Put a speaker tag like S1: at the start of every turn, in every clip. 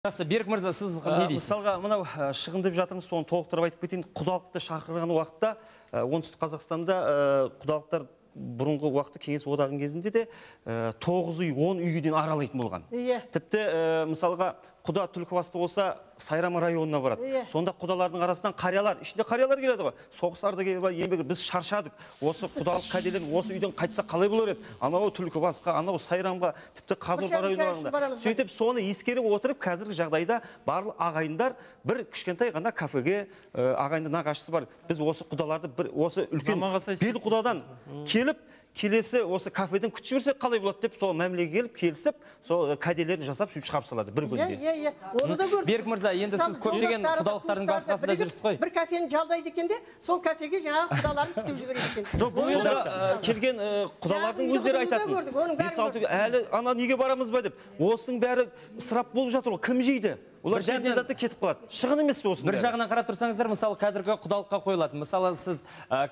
S1: Жақсы, Берік мырза, сіз не дейсіз?
S2: Мысалға, мынау шығын деп жатырмыз, соны толықтырып айтып кетейін. Құдалықты шақырған уақытта оңтүстік Қазақстанда құдалықтар бұрынғы уақытта кеңес одағының кезінде де 9 үй, 10 үйден аралайтын болған. Тіпті мысалға құда Түлкібаста болса Сайрам районына барады. Сонда құдалардың арасынан қариялар, ішінде қариялар келеді ғой. Соғыстарды еңбек, біз шаршадық. Осы құдалық кәделер осы үйден қайтса қалай болар еді? Анау Түлкібасқа, анау Сайрамға, тіпті Қазылық районына. Сөйтіп соны ескеріп отырып, қазіргі жағдайда барлық ағайындар бір кішкентай ғана кафеге ағайынды нағашысы бар. Біз осы құдаларды осы үлкен бел құдадан келесі осы кафеден күтіп жүрсе қалай болады деп сол мәмілеге келіп келісіп, сол кәделерін жасап сөйтіп шығарып салады бір күнде.
S3: Оны да көрдік.
S1: Берік мырза, енді сіз көптеген құдалықтардың басқасында жүрсіз ғой.
S3: Бір кафені жалдайды екен де, сол кафеге жаңағы құдаларын күтіп жібереді екен.
S2: Жоқ, бұл енді келген құдалардың өздері айтатын. Әлі ана неге барамыз ба деп. Осының бәрі ысырап болып жатыр ғой. Кім жейді? Олар жәрдемдаты кетіп қалады. Шығын емес пе осының?
S1: Бір жағынан қарап тұрсаңыздар, мысалы қазіргі құдалыққа қойылатын. Мысалы сіз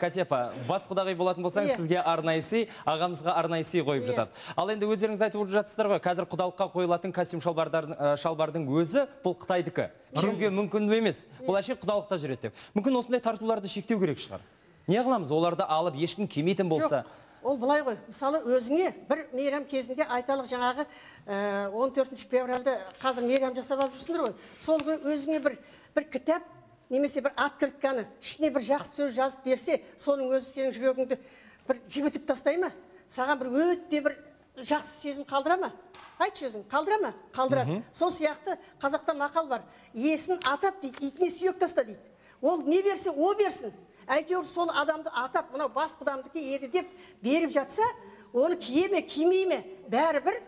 S1: Катепа бас құдағи болатын болсаңыз, сізге арнайы сый, ағамызға арнайы сый қойып жатады. Ал енді өздеріңіз айтып жатсыздар ғой, қазір құдалыққа қойылатын костюм шалбардың өзі бұл Қытайдікі. Киюге мүмкін емес. Бұл әшейін құдалықта жүреді деп. Мүмкін осындай тартуларды шектеу керек шығар. Не қыламыз? Оларды алып ешкім кимейтін болса.
S3: Ол былай ғой, мысалы өзіңе бір мейрам кезінде айталық жаңағы 14 февральда қазір мейрам жасап алып жүрсіңдер ғой. Сол өзіңе бір кітап, немесе бір открытканы, ішіне бір жақсы сөз жазып берсе, соның өзі сенің жүрегіңді бір жібітіп тастай ма? Саған бір өте бір жақсы сезім қалдыра ма? Айтшы өзің, қалдыра ма? Қалдырады. Сол сияқты қазақта мақал бар. Иесін атап дейді, итіне сүйек таста дейді. Ол не берсе, о берсін. Әйтеуір сол адамды атап, мынау бас құдамдікі еді деп беріп жатса, оны киеме, кимейме, бәрібір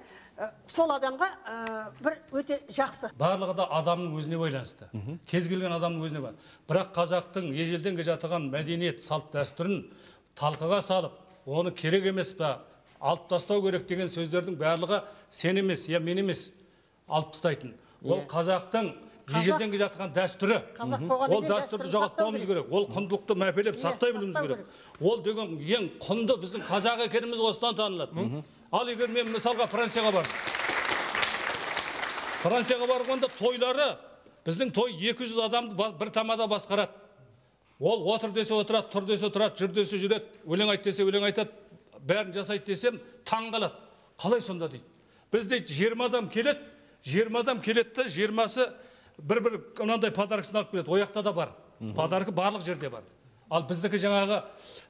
S3: сол адамға бір өте жақсы.
S4: Барлығы да адамның өзіне байланысты. Кез келген адамның өзіне бар. Бірақ қазақтың ежелден келе жатқан мәдениет, салт дәстүрін талқыға салып, оны керек емес пе, алып тастау керек деген сөздердің барлығы сен емес, я мен емес алып тастайтын. Ол қазақтың ежелден келе жатқан дәстүрі. Ол дәстүрді жоғалтпауымыз керек. Ол құндылықты мәпелеп сақтай білуіміз керек. Ол деген ең құнды біздің қазақ екеніміз осыдан танылады. Ал егер мен мысалға Францияға бардым. Францияға барғанда тойлары, біздің той 200 адамды бір тамада басқарады. Ол отыр десе отырады, тұр десе тұрады, жүр десе жүреді, өлең айт десе өлең айтады, бәрін жасайды десем таң қалады. Қалай сонда дейді. Бізде 20 адам келеді, 20 адам келеді де 20-сы бір мынандай подаркасын алып келеді. Ояқта да бар. Подаркы барлық жерде бар. Ал біздікі жаңағы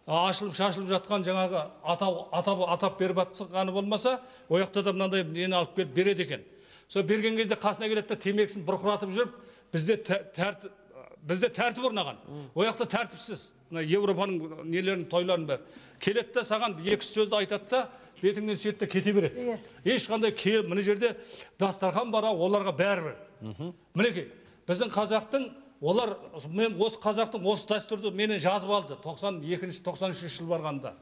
S4: ашылып шашылып жатқан жаңағы атап беріп атқаны болмаса, ояқта да мынандай нені алып келіп береді екен. Сол берген кезде қасына келеді де темекісін бұрқыратып жүріп, бізде тәртіп орнаған. Ояқта тәртіпсіз. Европаның нелерін, тойларын бәрі. Келеді де саған екі сөзді айтады да, бетіңнен сүйеді де кете береді. Ешқандай мына жерде дастархан бара, оларға бәрібір. Мінекей, біздің қазақтың, олар, мен осы қазақтың осы дәстүрді менен жазып алды, 92-93 жыл барғанда.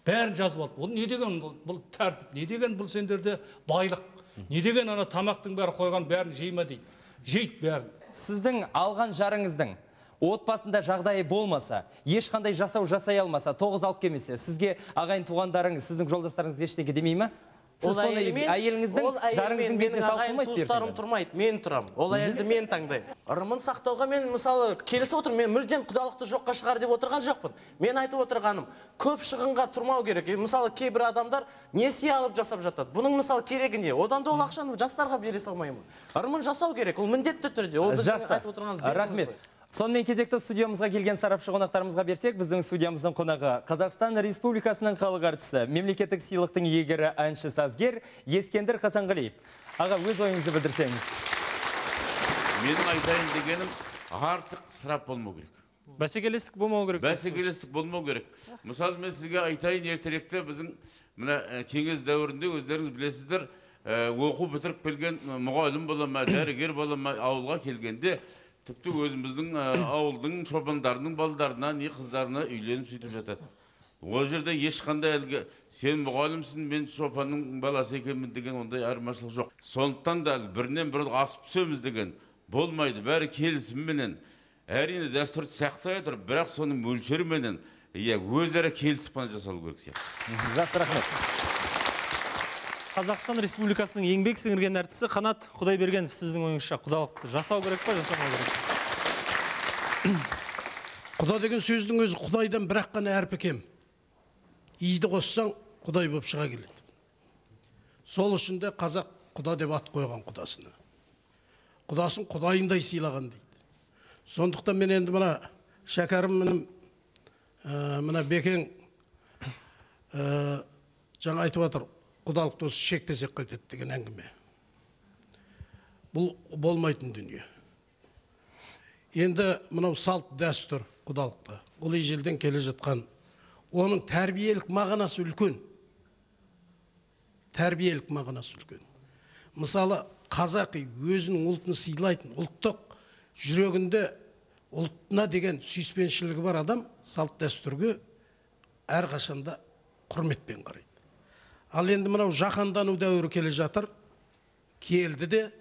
S4: Бәрін жазып алды. Ол не деген бұл тәртіп, не деген бұл сендерде байлық, не деген ана тамақтың бәрі қойған бәрін жейма дейді. Жейт бәрін.
S1: Сіздің алған жарыңыздың отбасында жағдайы болмаса, ешқандай жасай алмаса, тоғыз алып келмесе, сізге ағайын туғандарыңыз, сіздің жолдастарыңыз ештеңе демей ме?
S5: Ол әйелмен менің ағайын туыстарым тұрмайды, мен тұрам. Ол әйелді мен таңдаймын. Ырымын сақтауға мен мысалы келісіп отырмын, мен мүлдем құдалықты жоққа шығар деп отырған жоқпын. Мен айтып отырғаным, көп шығынға тұрмау керек. Мысалы кейбір адамдар несие алып жасап жатады. Бұның мысалы керегі не? Одан да ол ақшаны жастарға бере салмаймын. Ырымын жасау керек, ол міндетті түрде. Ол біздің айтып отырғанымыз
S1: рахмет. Сонымен кезекті студиямызға келген сарапшы қонақтарымызға берсек, біздің студиямыздың қонағы Қазақстан Республикасының халық әртісі, мемлекеттік сыйлықтың иегері әнші сазгер Ескендір Қасанғалиев. Аға, өз ойыңызды білдірсеңіз.
S6: Менің айтайын дегенім, артық ысырап болмау керек.
S2: Бәсекелестік болмау керек.
S6: Бәсекелестік болмау керек. Мысалы, мен сізге айтайын, ертеректе біздің кеңес дәуірінде өздеріңіз білесіздер, оқу бітіріп келген мұғалім бола ма, дәрігер бола ма, ауылға келгенде тіпті өзіміздің ауылдың шопандарының балдарына, не қыздарына үйленіп сөйтіп жатады. Ол жерде ешқандай әлгі сен мұғалімсің, мен шопанның баласы екенмін деген ондай айырмашылық жоқ. Сондықтан да бірінен бірі асып түсеміз деген болмайды. Бәрі келісімменен. Әрине дәстүрді сақтай отырып, бірақ соның мөлшеріменен өзара келісіп қана жасалу керек сияқты.
S1: Жақсы, рахмет.
S2: Қазақстан Республикасының еңбек сіңірген әртісі Қанат Құдайбергенов, сіздің ойыңызша құдалықты жасау керек па, жасамау керек?
S7: Құда деген сөздің өзі Құдайдан бірақ қана әрпі кем. Иді қоссаң, Құдай болып шыға келеді. Сол үшін де қазақ Құда деп ат қойған құдасына. Құдасын Құдайындай сыйлаған дейді. Сондықтан мен енді мына шәкәрім мына Бекең жаңа айтып отыр, құдалық досы шектесек қайтеді деген әңгіме. Бұл болмайтын дүние. Енді мынау салт дәстүр құдалықта. Ол ежелден келе жатқан. Оның тәрбиелік мағынасы үлкен. Тәрбиелік мағынасы үлкен. Мысалы, қазақи өзінің ұлтын сыйлайтын, ұлттық жүрегінде ұлтына деген сүйіспеншілігі бар адам салт дәстүрге әрқашанда құрметпен қарайды. Ал енді мынау жаһандану дәуірі келе жатыр, келді де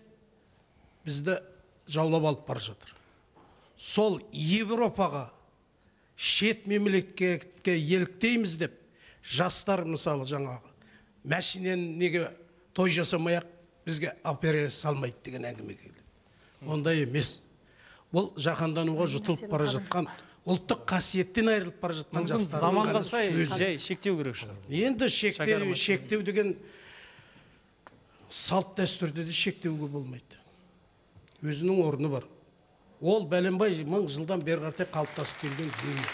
S7: бізді жаулап алып бара жатыр. Сол Европаға, шет мемлекетке еліктейміз деп, жастар мысалы жаңағы мәшинені неге той жасамай-ақ бізге апера салмайды деген әңгіме келеді. Ондай емес. Бұл жаһандануға жұтылып бара жатқан, ұлттық қасиеттен айырылып бара жатқан жастардың
S2: заманға сай жай шектеу керек шығар.
S7: Енді шектеу деген салт дәстүрде де шектеуге болмайды. Өзінің орны бар. Ол бәленбай 1000 жылдан бері қаратай қалыптасып келген дүние.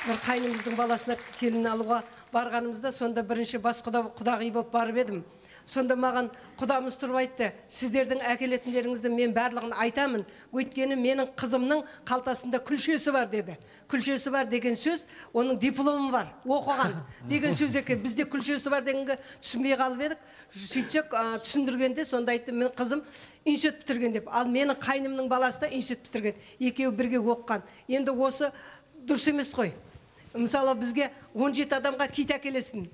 S8: Бір қайнымыздың баласына келін алуға барғанымызда сонда бірінші бас құдағи болып барып едім. Сонда маған құдамыз тұрып айтты, сіздердің әкелетіндеріңізді мен барлығын айтамын, өйткені менің қызымның қалтасында күлшесі бар деді. Күлшесі бар деген сөз, оның дипломы бар, оқыған деген сөз екен. Бізде күлшесі бар дегенге түсінбей қалып едік. Сөйтсек түсіндіргенде сонда айтты, мен қызым институт бітірген деп. Ал менің қайнымның баласы да институт бітірген. Екеуі бірге оқыған. Енді осы дұрыс емес қой. Мысалы бізге 17 адамға кит әкелесін.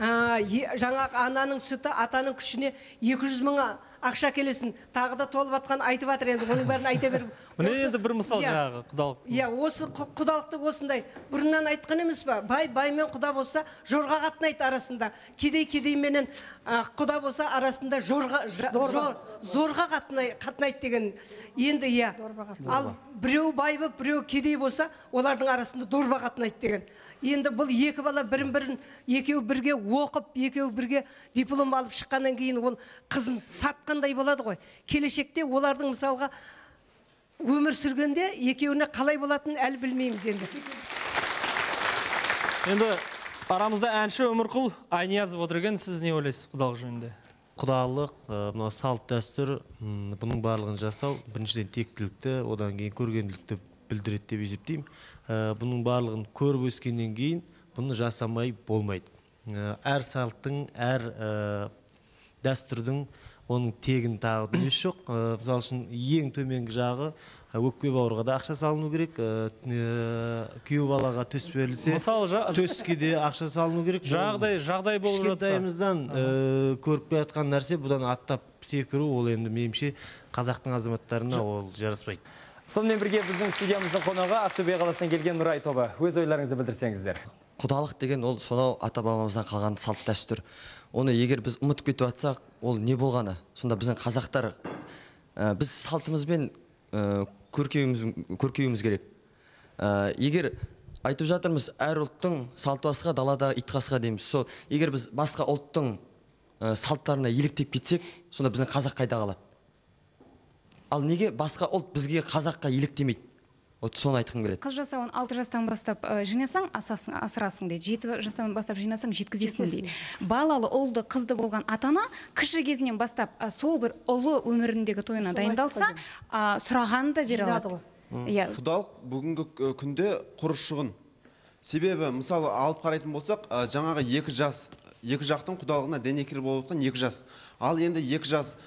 S8: Жаңағы ананың сүті, атаның күшіне 200 000 ақша келесін. Тағы да толып атқан айтып атыр енді. Оның бәрін айта беріп.
S2: Міне енді бір мысал жаңағы құдалық.
S8: Осы құдалықты осындай. Бұрыннан айтқан емес па? Бай мен құда болса жорға қатынайды арасында. Кедей менен құда болса арасында зорға қатынайды деген. Енді ал біреу бай болып, біреу кедей болса, олардың арасында дорба қатынайды деген. Енді бұл екі бала бірін екеуі бірге оқып, екеуі бірге диплом алып шыққаннан кейін ол қызын сатқандай болады ғой. Келешекте олардың мысалға өмір сүргенде екеуіне қалай болатынын әлі білмейміз енді.
S2: Енді арамызда әнші Өмірқұл Айниязов отыр екен, сіз не ойлайсыз құдалық жөнінде?
S9: Құдалық, мына салт дәстүр, бұның барлығын жасау біріншіден тектілікті, одан кейін көргенділікті білдіреді деп есептеймін. Бұның барлығын көріп өскеннен кейін бұны жасамай болмайды. Әр салттың, әр дәстүрдің оның тегін тағы дүниесі жоқ. Мысалы үшін ең төменгі жағы өкпе бауырға да ақша салыну керек, күйеу балаға төс берілсе, төске де ақша салыну керек.
S2: Жағдай болып жатса.
S9: Кішкентайымыздан көріп жатқан нәрсе, бұдан аттап секіру, ол енді меніңше қазақтың азаматтарына ол жараспайды.
S1: Сонымен бірге біздің студиямыздың қонағы Ақтөбе қаласынан келген Нұрай тобы. Өз ойларыңызды білдірсеңіздер.
S10: Құдалық деген ол сонау ата-бабамыздан қалған салт дәстүр. Оны егер біз ұмытып кетіп жатсақ, ол не болғаны? Сонда біздің қазақтар біз салтымызбен көркеюіміз керек. Егер айтып жатырмыз, әр ұлттың салты басқа, далада ит қасқа дейміз. Сол егер біз басқа ұлттың салттарына еліктеп кетсек, сонда біздің қазақ қайда қалады? Ал неге басқа ұлт бізге қазаққа еліктемейді? Соны айтқым келеді.
S11: Қыз жасауын 6 жастан бастап жинасаң, асырасың дейді. 7 жастан бастап жинасаң, жеткізесің дейді. Балалы ұлды, қызды болған атана кіші кезінен бастап сол бір ұлы өміріндегі тойына дайындалса, сұрағанын да бере алады.
S12: Құдалық бүгінгі күнде құрышығын. Себебі, мысалы, алып қарайтын болсақ, жаңағы екі жақтың құдалығына дәнекер болып отқан 2 жас. Ал енді 2 жас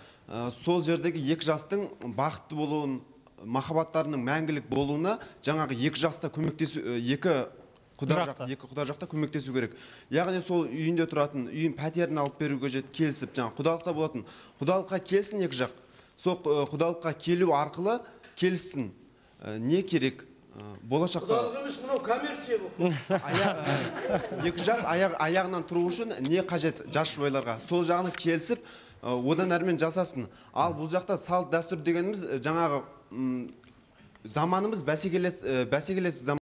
S12: сол жердегі 2 жастың бақытты болуын, махаббаттарының мәңгілік болуына жаңағы 2 жаста көмектесу, 2 құда жақта көмектесу керек. Яғни сол үйінде тұратын, үйін пәтерін алып беруге жет келісіп, жаңа құдалықта болатын, құдалыққа келсін 2 жақ. Сол құдалыққа келу арқылы келсін, не керек, болашақта
S7: құдалық емес, мынау коммерция бұл.
S12: екі жас аяғынан тұру үшін не қажет жас жұбайларға? Сол жағына келісіп, одан әрмен жасасын. Ал бұл жақта салт дәстүр дегеніміз жаңағы заманымыз бәсекелес